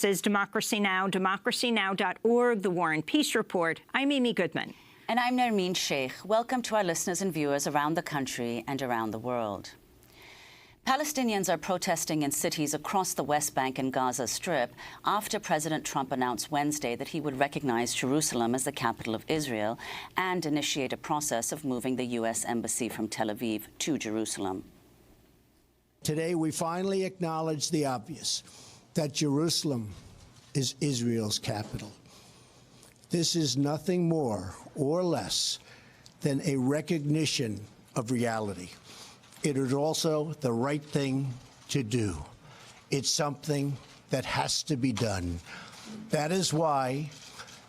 This is Democracy Now!, democracynow.org, The War and Peace Report. I'm Amy Goodman. And I'm Nermeen Sheikh. Welcome to our listeners and viewers around the country and around the world. Palestinians are protesting in cities across the West Bank and Gaza Strip after President Trump announced Wednesday that he would recognize Jerusalem as the capital of Israel and initiate a process of moving the U.S. Embassy from Tel Aviv to Jerusalem. Today, we finally acknowledge the obvious, that Jerusalem is Israel's capital. This is nothing more or less than a recognition of reality. It is also the right thing to do. It's something that has to be done. That is why,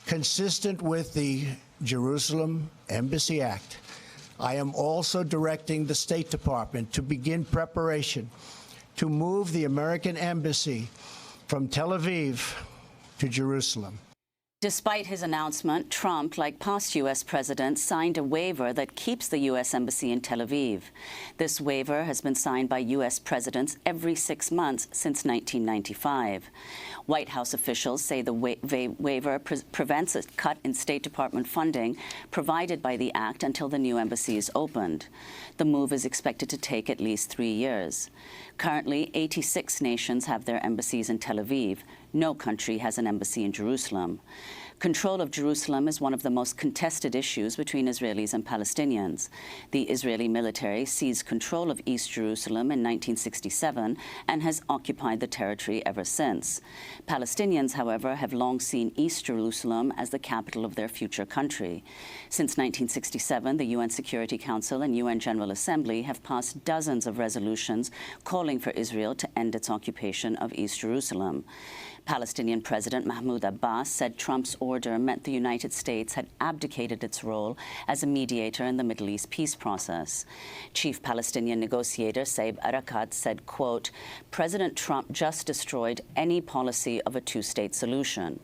consistent with the Jerusalem Embassy Act, I am also directing the State Department to begin preparation to move the American Embassy from Tel Aviv to Jerusalem. Despite his announcement, Trump, like past U.S. presidents, signed a waiver that keeps the U.S. Embassy in Tel Aviv. This waiver has been signed by U.S. presidents every 6 months since 1995. White House officials say the waiver prevents a cut in State Department funding provided by the act until the new embassy is opened. The move is expected to take at least 3 years. Currently, 86 nations have their embassies in Tel Aviv. No country has an embassy in Jerusalem. Control of Jerusalem is one of the most contested issues between Israelis and Palestinians. The Israeli military seized control of East Jerusalem in 1967 and has occupied the territory ever since. Palestinians, however, have long seen East Jerusalem as the capital of their future country. Since 1967, the UN Security Council and UN General Assembly have passed dozens of resolutions calling for Israel to end its occupation of East Jerusalem. Palestinian President Mahmoud Abbas said Trump's order meant the United States had abdicated its role as a mediator in the Middle East peace process. Chief Palestinian negotiator Saeb Erekat said, quote, "President Trump just destroyed any policy of a two-state solution."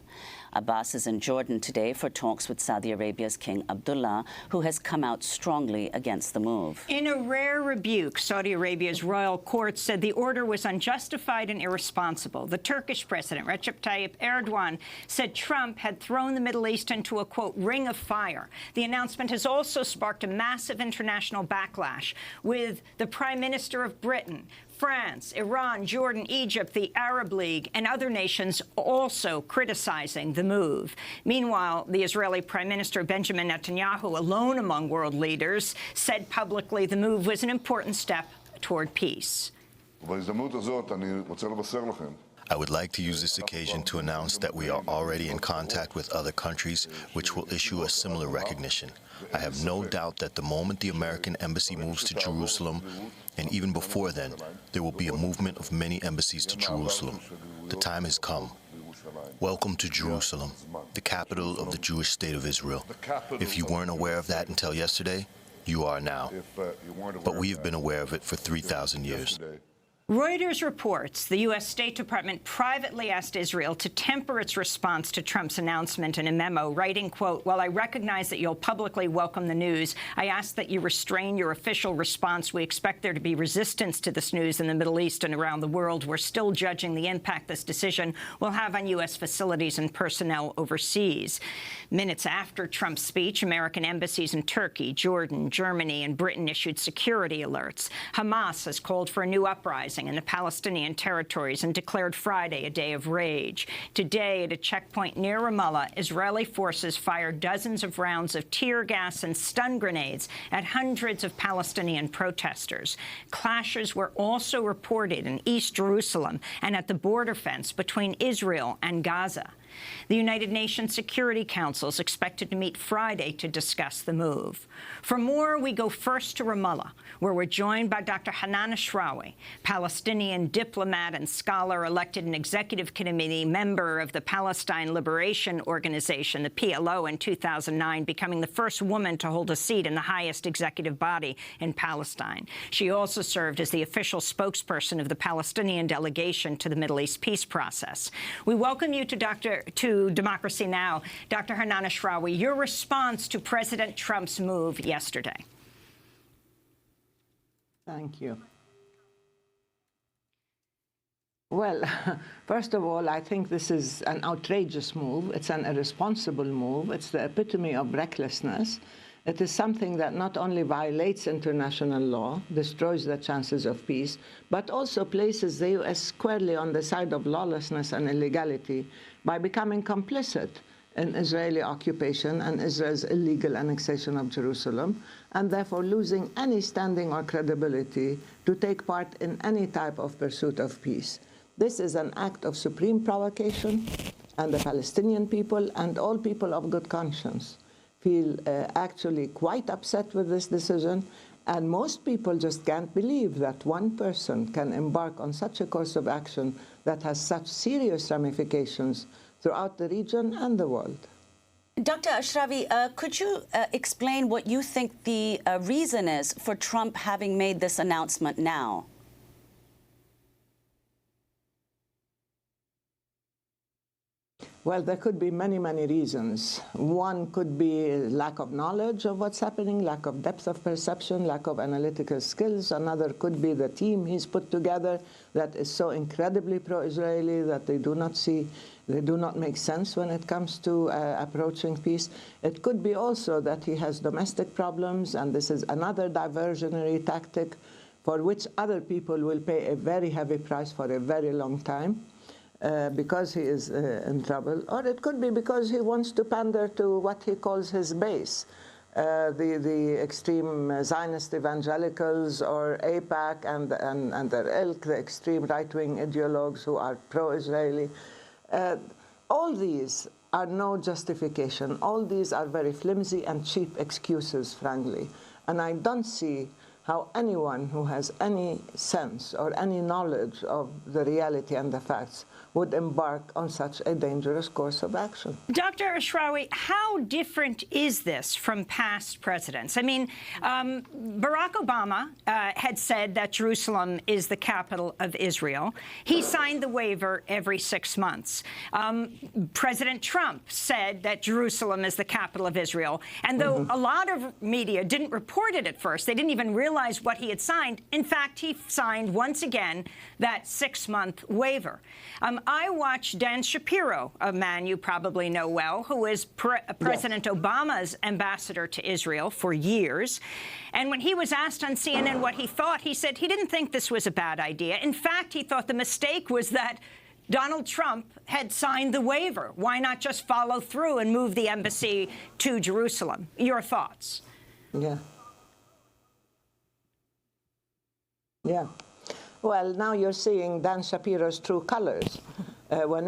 Abbas is in Jordan today for talks with Saudi Arabia's King Abdullah, who has come out strongly against the move. In a rare rebuke, Saudi Arabia's royal court said the order was unjustified and irresponsible. The Turkish president, Recep Tayyip Erdogan, said Trump had thrown the Middle East into a, quote, ring of fire. The announcement has also sparked a massive international backlash, with the Prime Minister of Britain, France, Iran, Jordan, Egypt, the Arab League, and other nations also criticizing the move. Meanwhile, the Israeli Prime Minister Benjamin Netanyahu, alone among world leaders, said publicly the move was an important step toward peace. I would like to use this occasion to announce that we are already in contact with other countries which will issue a similar recognition. I have no doubt that the moment the American embassy moves to Jerusalem, and even before then, there will be a movement of many embassies to Jerusalem. The time has come. Welcome to Jerusalem, the capital of the Jewish state of Israel. If you weren't aware of that until yesterday, you are now. But we have been aware of it for 3,000 years. Reuters reports the U.S. State Department privately asked Israel to temper its response to Trump's announcement in a memo, writing, quote, "While I recognize that you'll publicly welcome the news, I ask that you restrain your official response. We expect there to be resistance to this news in the Middle East and around the world. We're still judging the impact this decision will have on U.S. facilities and personnel overseas." Minutes after Trump's speech, American embassies in Turkey, Jordan, Germany, and Britain issued security alerts. Hamas has called for a new uprising in the Palestinian territories and declared Friday a day of rage. Today, at a checkpoint near Ramallah, Israeli forces fired dozens of rounds of tear gas and stun grenades at hundreds of Palestinian protesters. Clashes were also reported in East Jerusalem and at the border fence between Israel and Gaza. The United Nations Security Council is expected to meet Friday to discuss the move. For more, we go first to Ramallah, where we're joined by Dr. Hanan Ashrawi, Palestinian diplomat and scholar, elected an executive committee member of the Palestine Liberation Organization, the PLO, in 2009, becoming the first woman to hold a seat in the highest executive body in Palestine. She also served as the official spokesperson of the Palestinian delegation to the Middle East peace process. We welcome you to Democracy Now! Dr. Hanan Ashrawi, your response to President Trump's move yesterday. Thank you. Well, first of all, I think this is an outrageous move. It's an irresponsible move. It's the epitome of recklessness. It is something that not only violates international law, destroys the chances of peace, but also places the U.S. squarely on the side of lawlessness and illegality by becoming complicit in Israeli occupation and Israel's illegal annexation of Jerusalem, and therefore losing any standing or credibility to take part in any type of pursuit of peace. This is an act of supreme provocation, and the Palestinian people and all people of good conscience feel actually quite upset with this decision, and most people just can't believe that one person can embark on such a course of action that has such serious ramifications throughout the region and the world. Dr. Ashrawi, could you explain what you think the reason is for Trump having made this announcement now? Well, there could be many, many reasons. One could be lack of knowledge of what's happening, lack of depth of perception, lack of analytical skills. Another could be the team he's put together that is so incredibly pro-Israeli that they do not make sense when it comes to approaching peace. It could be also that he has domestic problems, and this is another diversionary tactic for which other people will pay a very heavy price for a very long time. Because he is in trouble, or it could be because he wants to pander to what he calls his base, the extreme Zionist evangelicals or AIPAC and their ilk, the extreme right-wing ideologues who are pro-Israeli. All these are no justification. All these are very flimsy and cheap excuses, frankly. And I don't see how anyone who has any sense or any knowledge of the reality and the facts would embark on such a dangerous course of action. Dr. Ashrawi, how different is this from past presidents? I mean, Barack Obama had said that Jerusalem is the capital of Israel. He signed the waiver every 6 months. President Trump said that Jerusalem is the capital of Israel. And though a lot of media didn't report it at first, they didn't even realize what he had signed. In fact, he signed once again that 6-month waiver. I watched Dan Shapiro, a man you probably know well, who is President Obama's ambassador to Israel for years. And when he was asked on CNN what he thought, he said he didn't think this was a bad idea. In fact, he thought the mistake was that Donald Trump had signed the waiver. Why not just follow through and move the embassy to Jerusalem? Your thoughts? Yeah. Yeah. Well, now you're seeing Dan Shapiro's true colors. When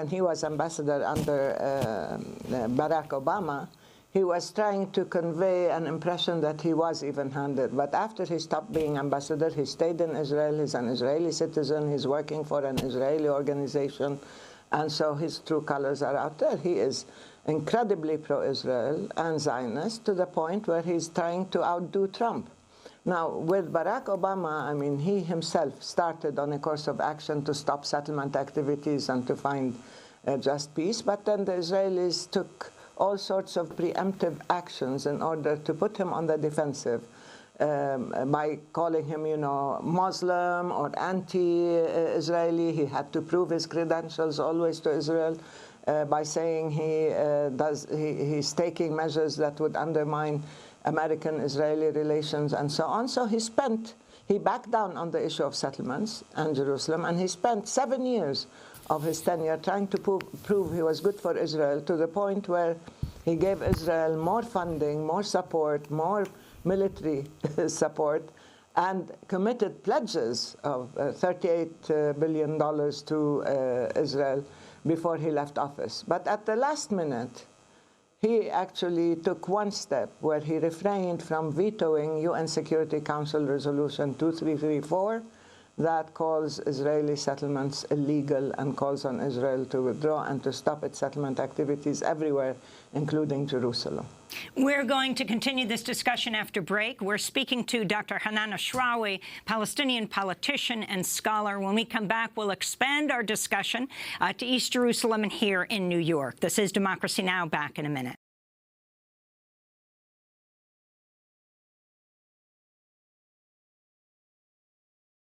he was ambassador under Barack Obama, he was trying to convey an impression that he was even-handed. But after he stopped being ambassador, he stayed in Israel. He's an Israeli citizen. He's working for an Israeli organization. And so his true colors are out there. He is incredibly pro-Israel and Zionist to the point where he's trying to outdo Trump. Now, with Barack Obama, I mean, he himself started on a course of action to stop settlement activities and to find just peace. But then the Israelis took all sorts of preemptive actions in order to put him on the defensive by calling him, you know, Muslim or anti-Israeli. He had to prove his credentials always to Israel by saying he's taking measures that would undermine American-Israeli relations and so on. So he backed down on the issue of settlements and Jerusalem, and he spent 7 years of his tenure trying to prove he was good for Israel, to the point where he gave Israel more funding, more support, more military support, and committed pledges of $38 billion to Israel before he left office. But at the last minute, he actually took one step where he refrained from vetoing UN Security Council Resolution 2334 that calls Israeli settlements illegal and calls on Israel to withdraw and to stop its settlement activities everywhere, including Jerusalem. We're going to continue this discussion after break. We're speaking to Dr. Hanan Ashrawi, Palestinian politician and scholar. When we come back, we'll expand our discussion to East Jerusalem and here in New York. This is Democracy Now! Back in a minute.